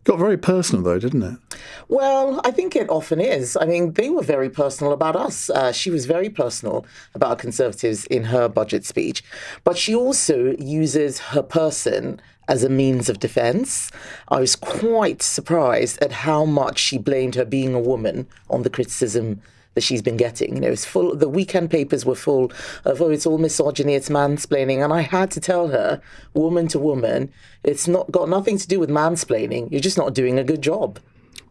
Got very personal, though, didn't it? Well, I think it often is. I mean, they were very personal about us. She was very personal about Conservatives in her budget speech, but she also uses her person as a means of defence. I was quite surprised at how much she blamed her being a woman on the criticism that she's been getting. You know, it's full. The weekend papers were full of, oh, it's all misogyny, it's mansplaining, and I had to tell her, woman to woman, it's not got nothing to do with mansplaining. You're just not doing a good job.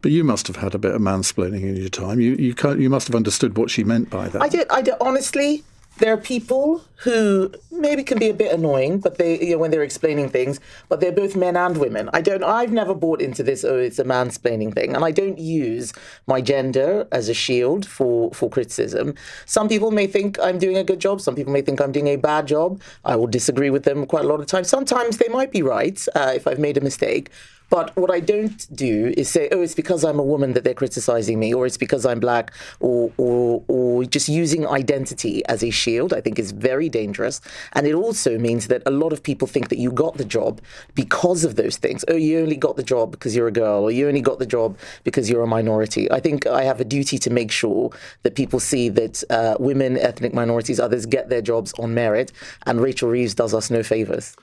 But you must have had a bit of mansplaining in your time. You must have understood what she meant by that. I did. Honestly, there are people who maybe can be a bit annoying, but when they're explaining things, but they're both men and women. I've never bought into this, oh, it's a mansplaining thing. And I don't use my gender as a shield for criticism. Some people may think I'm doing a good job. Some people may think I'm doing a bad job. I will disagree with them quite a lot of times. Sometimes they might be right if I've made a mistake. But what I don't do is say, oh, it's because I'm a woman that they're criticizing me, or it's because I'm black, or just using identity as a shield, I think is very dangerous. And it also means that a lot of people think that you got the job because of those things. Oh, you only got the job because you're a girl, or you only got the job because you're a minority. I think I have a duty to make sure that people see that women, ethnic minorities, others get their jobs on merit, and Rachel Reeves does us no favours.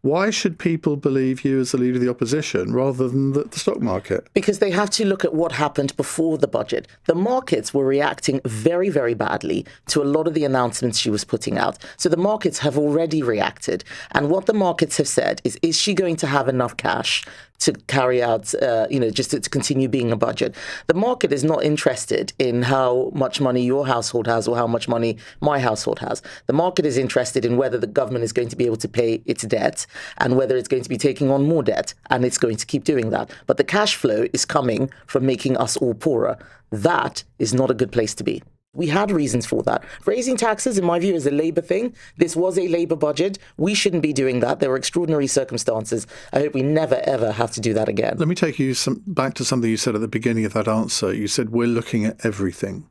Why should people believe you as the leader of the opposition rather than the stock market? Because they have to look at what happened before the budget. The markets were reacting very, very badly to a lot of the announcements she was putting out. So the markets have already reacted. And what the markets have said is she going to have enough cash to carry out, just to continue being a budget? The market is not interested in how much money your household has or how much money my household has. The market is interested in whether the government is going to be able to pay its debt and whether it's going to be taking on more debt, and it's going to keep doing that. But the cash flow is coming from making us all poorer. That is not a good place to be. We had reasons for that. Raising taxes, in my view, is a Labour thing. This was a Labour budget. We shouldn't be doing that. There were extraordinary circumstances. I hope we never, ever have to do that again. Let me take you back to something you said at the beginning of that answer. You said, we're looking at everything.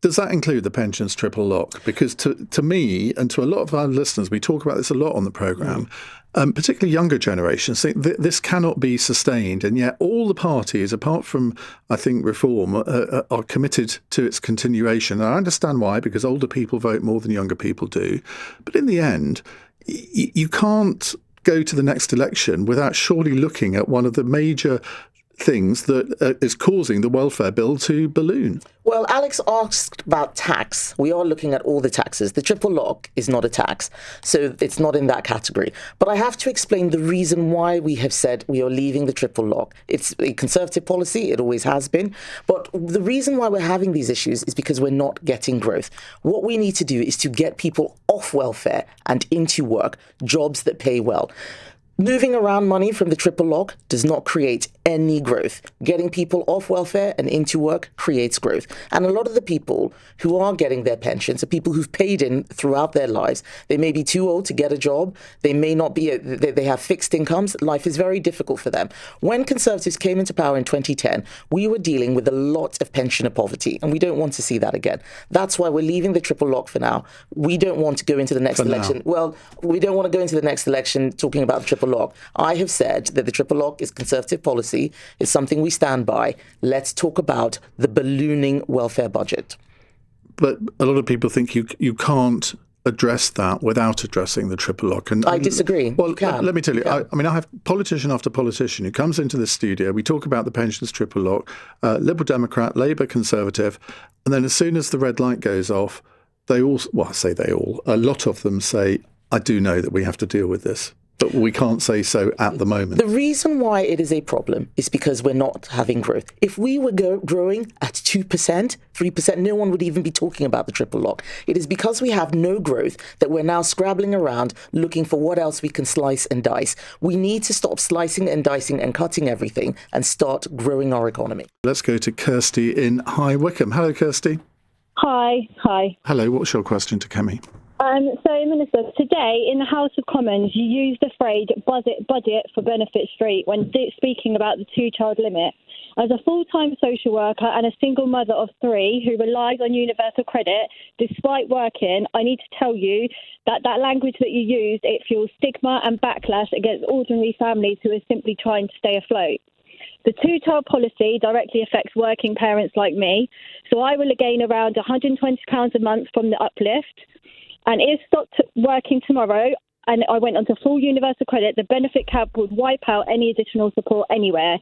Does that include the pensions triple lock? Because to me and to a lot of our listeners, we talk about this a lot on the programme, particularly younger generations, think this cannot be sustained. And yet all the parties, apart from, I think, Reform, are committed to its continuation. And I understand why, because older people vote more than younger people do. But in the end, you can't go to the next election without surely looking at one of the major things that is causing the welfare bill to balloon. Well, Alex asked about tax. We are looking at all the taxes. The triple lock is not a tax, so it's not in that category. But I have to explain the reason why we have said we are leaving the triple lock. It's a Conservative policy. It always has been. But the reason why we're having these issues is because we're not getting growth. What we need to do is to get people off welfare and into work, jobs that pay well. Moving around money from the triple lock does not create any growth. Getting people off welfare and into work creates growth. And a lot of the people who are getting their pensions are people who've paid in throughout their lives. They may be too old to get a job. They may not be, they have fixed incomes. Life is very difficult for them. When Conservatives came into power in 2010, we were dealing with a lot of pensioner poverty, and we don't want to see that again. That's why we're leaving the triple lock for now. We don't want to go into the next election. Well, we don't want to go into the next election talking about the triple lock. I have said that the triple lock is Conservative policy. It's something we stand by. Let's talk about the ballooning welfare budget. But a lot of people think you can't address that without addressing the triple lock. And I disagree. Well, let me tell you, I have politician after politician who comes into the studio. We talk about the pensions triple lock, Liberal Democrat, Labour Conservative, and then as soon as the red light goes off, they all, well, I say they all, a lot of them say, I do know that we have to deal with this. But we can't say so at the moment. The reason why it is a problem is because we're not having growth. If we were growing at 2%, 3%, no one would even be talking about the triple lock. It is because we have no growth that we're now scrabbling around looking for what else we can slice and dice. We need to stop slicing and dicing and cutting everything and start growing our economy. Let's go to Kirsty in High Wycombe. Hello, Kirsty. Hi. Hello, what's your question to Kemi? So, Minister, today in the House of Commons, you used the phrase budget for Benefit Street when speaking about the two-child limit. As a full-time social worker and a single mother of 3 who relies on universal credit despite working, I need to tell you that language that you used, it fuels stigma and backlash against ordinary families who are simply trying to stay afloat. The two-child policy directly affects working parents like me, so I will gain around £120 a month from the uplift. And if stopped working tomorrow and I went onto full universal credit, the benefit cap would wipe out any additional support anyway.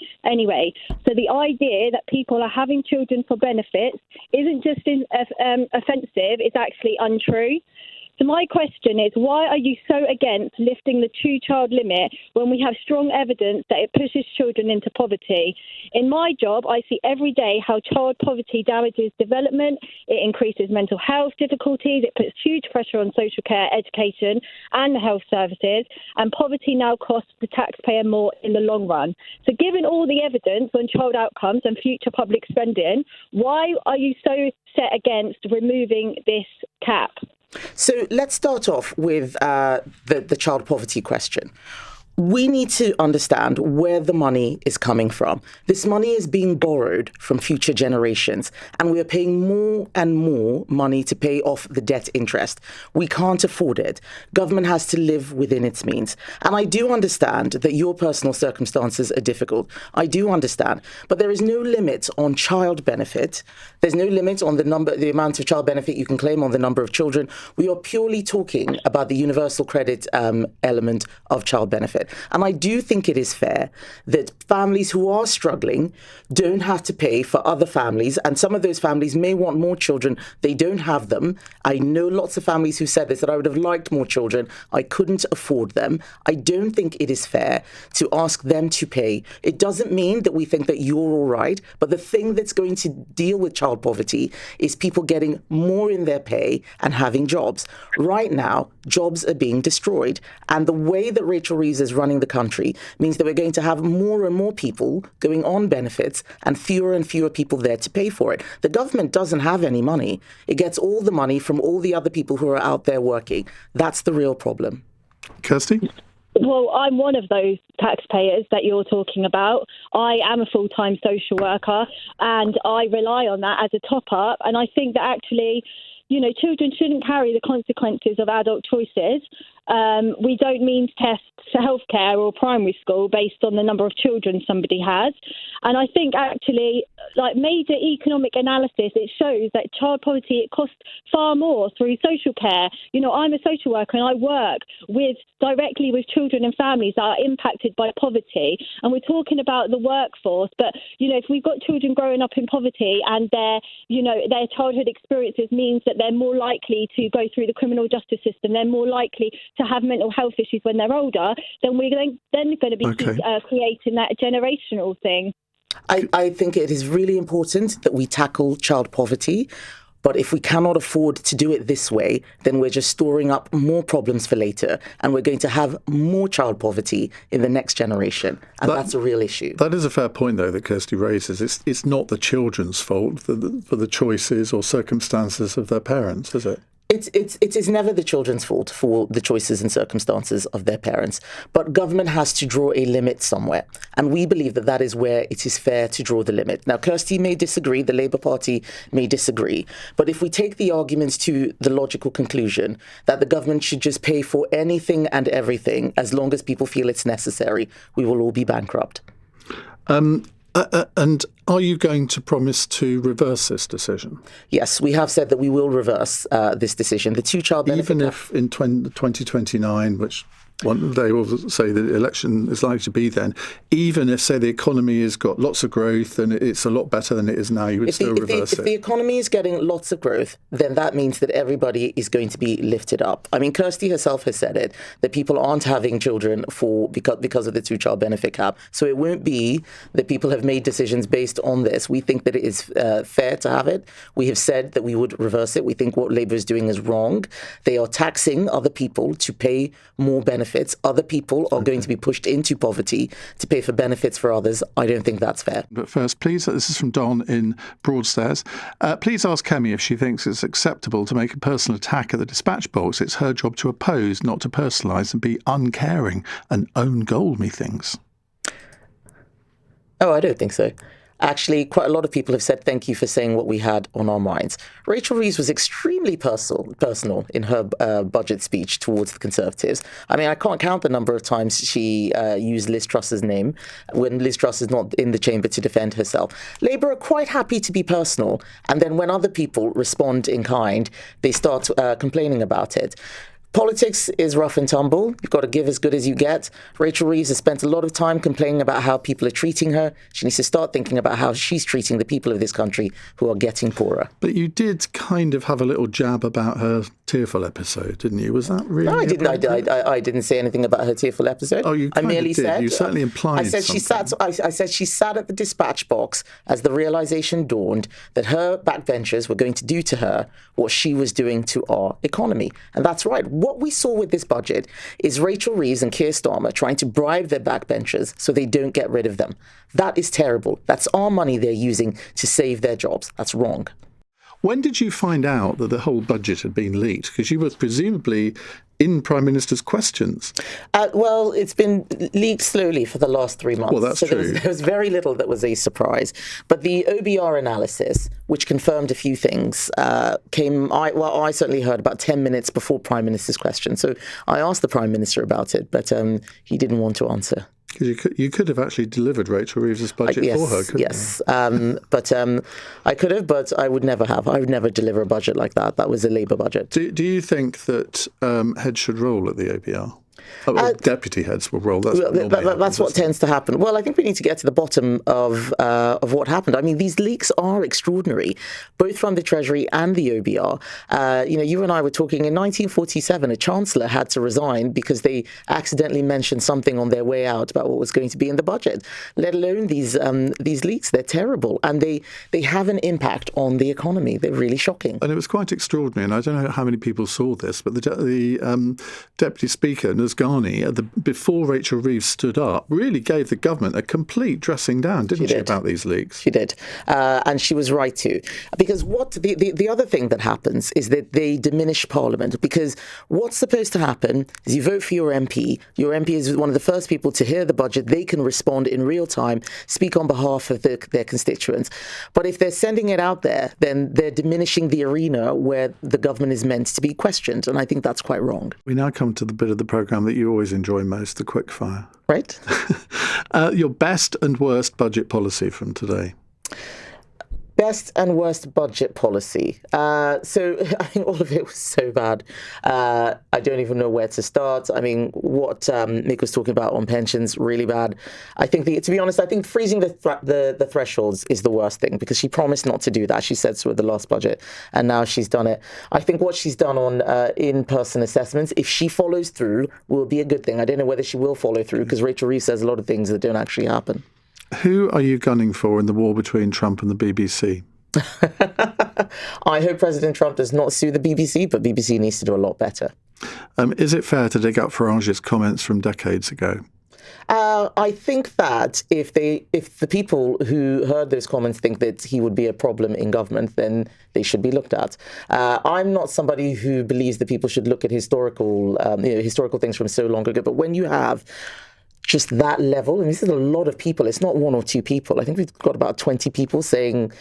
So the idea that people are having children for benefits isn't just offensive, it's actually untrue. So my question is, why are you so against lifting the two-child limit when we have strong evidence that it pushes children into poverty? In my job, I see every day how child poverty damages development, it increases mental health difficulties, it puts huge pressure on social care, education and the health services, and poverty now costs the taxpayer more in the long run. So given all the evidence on child outcomes and future public spending, why are you so set against removing this cap? So let's start off with the child poverty question. We need to understand where the money is coming from. This money is being borrowed from future generations, and we are paying more and more money to pay off the debt interest. We can't afford it. Government has to live within its means. And I do understand that your personal circumstances are difficult. I do understand. But there is no limit on child benefit. There's no limit on the amount of child benefit you can claim on the number of children. We are purely talking about the universal credit element of child benefit. And I do think it is fair that families who are struggling don't have to pay for other families. And some of those families may want more children. They don't have them. I know lots of families who said this, that I would have liked more children. I couldn't afford them. I don't think it is fair to ask them to pay. It doesn't mean that we think that you're all right. But the thing that's going to deal with child poverty is people getting more in their pay and having jobs. Right now, jobs are being destroyed. And the way that Rachel Reeves is running the country means that we're going to have more and more people going on benefits and fewer people there to pay for it. The government doesn't have any money. It gets all the money from all the other people who are out there working. That's the real problem. Kirsty? Well, I'm one of those taxpayers that you're talking about. I am a full-time social worker and I rely on that as a top-up. And I think that actually, children shouldn't carry the consequences of adult choices. We don't means test for healthcare or primary school based on the number of children somebody has. And I think actually, like major economic analysis, it shows that child poverty, it costs far more through social care. I'm a social worker and I work directly with children and families that are impacted by poverty. And we're talking about the workforce. But, if we've got children growing up in poverty and their childhood experiences means that they're more likely to go through the criminal justice system, they're more likely to have mental health issues when they're older, then we're then going to be creating that generational thing. I think it is really important that we tackle child poverty. But if we cannot afford to do it this way, then we're just storing up more problems for later. And we're going to have more child poverty in the next generation. And that's a real issue. That is a fair point, though, that Kirsty raises. It's not the children's fault for the choices or circumstances of their parents, is it? It is never the children's fault for the choices and circumstances of their parents, but government has to draw a limit somewhere. And we believe that that is where it is fair to draw the limit. Now, Kirsty may disagree, the Labour Party may disagree, but if we take the arguments to the logical conclusion that the government should just pay for anything and everything as long as people feel it's necessary, we will all be bankrupt. And are you going to promise to reverse this decision? Yes, we have said that we will reverse this decision. The two-child benefit... Even if in 2029, which one day will say the election is likely to be then, even if, say, the economy has got lots of growth and it's a lot better than it is now, you would still reverse it? If the economy is getting lots of growth, then that means that everybody is going to be lifted up. I mean, Kirsty herself has said it, that people aren't having children because of the two-child benefit cap. So it won't be that people have made decisions based on this. We think that it is fair to have it. We have said that we would reverse it. We think what Labour is doing is wrong. They are taxing other people to pay more benefits. Other people are going to be pushed into poverty to pay for benefits for others. I don't think that's fair. But first, please, this is from Don in Broadstairs. Please ask Kemi if she thinks it's acceptable to make a personal attack at the dispatch box. It's her job to oppose, not to personalise and be uncaring and own goal me things. Oh, I don't think so. Actually, quite a lot of people have said thank you for saying what we had on our minds. Rachel Reeves was extremely personal in her budget speech towards the Conservatives. I mean, I can't count the number of times she used Liz Truss's name when Liz Truss is not in the chamber to defend herself. Labour are quite happy to be personal, and then when other people respond in kind, they start complaining about it. Politics is rough and tumble. You've got to give as good as you get. Rachel Reeves has spent a lot of time complaining about how people are treating her. She needs to start thinking about how she's treating the people of this country who are getting poorer. But you did kind of have a little jab about her tearful episode, didn't you? Was that really? No, I didn't. I didn't say anything about her tearful episode. Oh, you kind I merely of did. said. You certainly implied I said something. I said she sat at the dispatch box as the realization dawned that her backbenchers were going to do to her what she was doing to our economy, and that's right. What we saw with this budget is Rachel Reeves and Keir Starmer trying to bribe their backbenchers so they don't get rid of them. That is terrible. That's our money they're using to save their jobs. That's wrong. When did you find out that the whole budget had been leaked? Because you were presumably in Prime Minister's questions. Well, it's been leaked slowly for the last 3 months. Well, that's true. There was very little that was a surprise. But the OBR analysis, which confirmed a few things, I certainly heard about 10 minutes before Prime Minister's question. So I asked the Prime Minister about it, but he didn't want to answer. Because you could have actually delivered Rachel Reeves' budget for her, couldn't you? But I could have, but I would never have. I would never deliver a budget like that. That was a Labour budget. Do you think that heads should roll at the OBR? Deputy heads will roll. That's what tends to happen. Well, I think we need to get to the bottom of what happened. I mean, these leaks are extraordinary, both from the Treasury and the OBR. You and I were talking in 1947, a chancellor had to resign because they accidentally mentioned something on their way out about what was going to be in the budget. Let alone these leaks, they're terrible, and they have an impact on the economy. They're really shocking. And it was quite extraordinary. And I don't know how many people saw this, but the Deputy Speaker, Ghani, before Rachel Reeves stood up, really gave the government a complete dressing down, didn't she, about these leaks? She did. And she was right to. Because the other thing that happens is that they diminish Parliament. Because what's supposed to happen is you vote for your MP. Your MP is one of the first people to hear the budget. They can respond in real time, speak on behalf of their constituents. But if they're sending it out there, then they're diminishing the arena where the government is meant to be questioned. And I think that's quite wrong. We now come to the bit of the programme that you always enjoy most, the quickfire. Right. Your best and worst budget policy from today. Best and worst budget policy. So I think all of it was so bad. I don't even know where to start. I mean, what Nick was talking about on pensions, really bad. I think, to be honest, I think freezing the thresholds is the worst thing because she promised not to do that. She said so at the last budget, and now she's done it. I think what she's done on in-person assessments, if she follows through, will be a good thing. I don't know whether she will follow through because Rachel Reeves says a lot of things that don't actually happen. Who are you gunning for in the war between Trump and the BBC? I hope President Trump does not sue the BBC, but BBC needs to do a lot better. Is it fair to dig up Farage's comments from decades ago? I think that if the people who heard those comments think that he would be a problem in government, then they should be looked at. I'm not somebody who believes that people should look at historical things from so long ago, but when you have just that level, and this is a lot of people, it's not one or two people. I think we've got about 20 people saying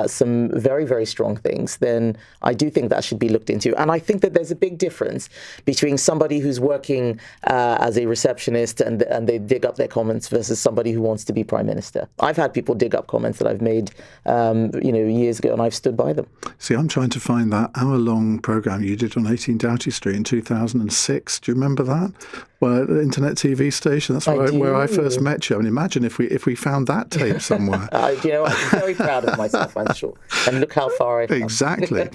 some very, very strong things, then I do think that should be looked into. And I think that there's a big difference between somebody who's working as a receptionist and they dig up their comments versus somebody who wants to be Prime Minister. I've had people dig up comments that I've made years ago, and I've stood by them. See, I'm trying to find that hour-long programme you did on 18 Doughty Street in 2006. Do you remember that? Well, the internet TV station. That's where I first met you. I mean, imagine if we found that tape somewhere. I'm very proud of myself, I'm sure. And look how far I've come. Exactly.